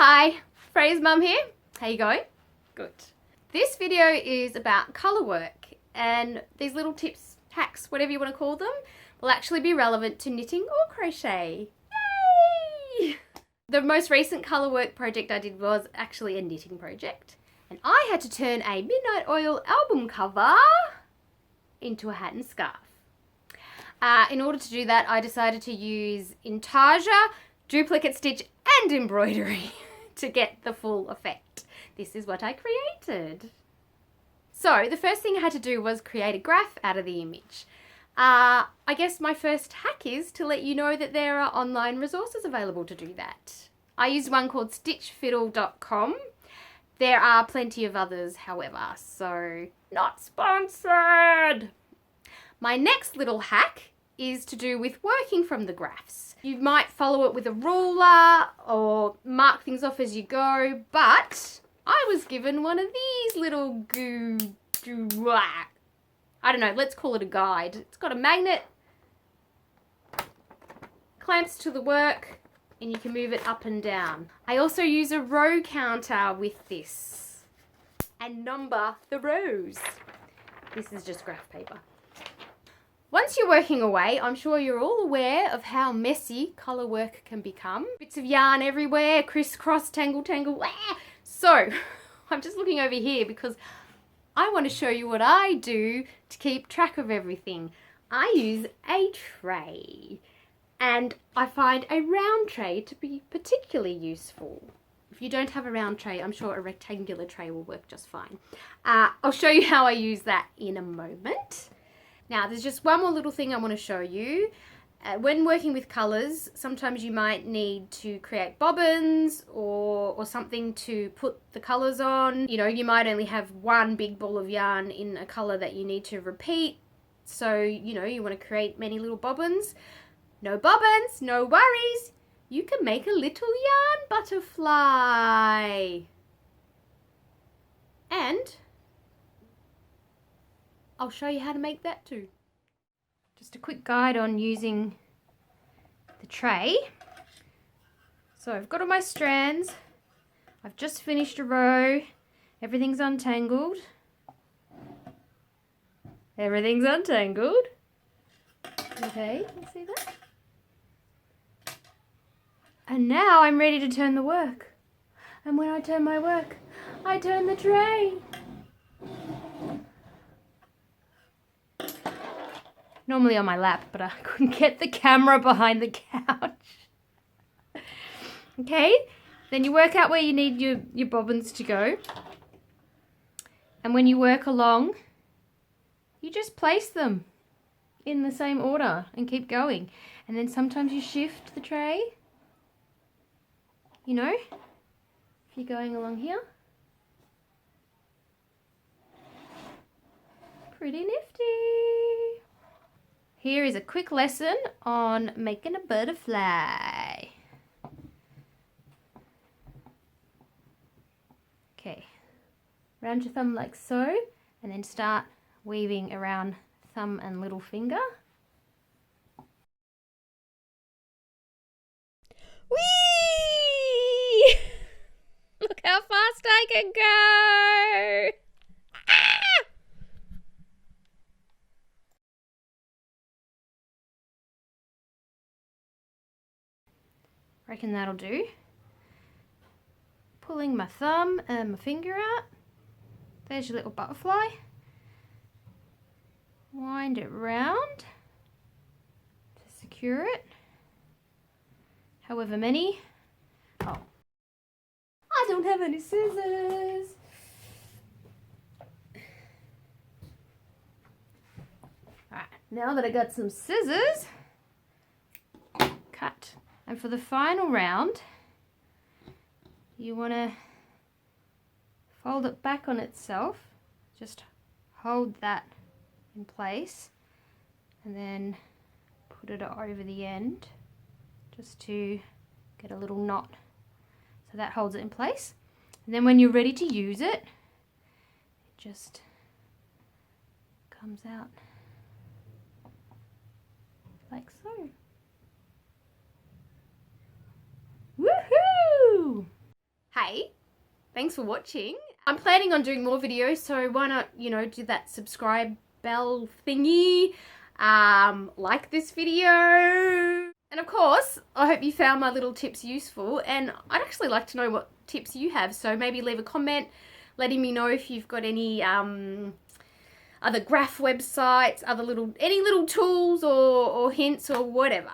Hi, Freya's mum here. How you going? Good. This video is about colour work, and these little tips, hacks, whatever you want to call them, will actually be relevant to knitting or crochet. Yay! The most recent colour work project I did was actually a knitting project, and I had to turn a Midnight Oil album cover into a hat and scarf. In order to do that, I decided to use Intarsia, duplicate stitch and embroidery to get the full effect. This is what I created. So the first thing I had to do was create a graph out of the image. I guess my first hack is to let you know that there are online resources available to do that. I used one called stitchfiddle.com. There are plenty of others, however, so not sponsored. My next little hack is to do with working from the graphs. You might follow it with a ruler or mark things off as you go, but I was given one of these little I don't know, let's call it a guide. It's got a magnet, clamps to the work, and you can move it up and down. I also use a row counter with this and number the rows. This is just graph paper. Once you're working away, I'm sure you're all aware of how messy colour work can become. Bits of yarn everywhere, crisscross, tangle, tangle. So, I'm just looking over here because I want to show you what I do to keep track of everything. I use a tray, and I find a round tray to be particularly useful. If you don't have a round tray, I'm sure a rectangular tray will work just fine. I'll show you how I use that in a moment. Now, there's just one more little thing I want to show you. When working with colours, sometimes you might need to create bobbins or something to put the colours on. You know, you might only have one big ball of yarn in a colour that you need to repeat. So, you know, you want to create many little bobbins. No bobbins, no worries. You can make a little yarn butterfly. And I'll show you how to make that too. Just a quick guide on using the tray. So I've got all my strands. I've just finished a row. Everything's untangled. Everything's untangled. Okay, you see that? And now I'm ready to turn the work. And when I turn my work, I turn the tray. Normally on my lap, but I couldn't get the camera behind the couch. Okay, then you work out where you need your bobbins to go. And when you work along, you just place them in the same order and keep going. And then sometimes you shift the tray. You know, if you're going along here. Pretty nifty. Here is a quick lesson on making a butterfly. Okay, round your thumb like so, and then start weaving around thumb and little finger. Whee! Look how fast I can go! Reckon that'll do. Pulling my thumb and my finger out. There's your little butterfly. Wind it round to secure it. However many. Oh, I don't have any scissors. Alright, now that I got some scissors, cut. And for the final round, you want to fold it back on itself. Just hold that in place and then put it over the end just to get a little knot. So that holds it in place. And then when you're ready to use it, it just comes out like so. Woohoo! Hey, thanks for watching. I'm planning on doing more videos, so why not, you know, do that subscribe bell thingy, like this video. And of course, I hope you found my little tips useful, and I'd actually like to know what tips you have, so maybe leave a comment letting me know if you've got any other graph websites, any little tools or hints or whatever.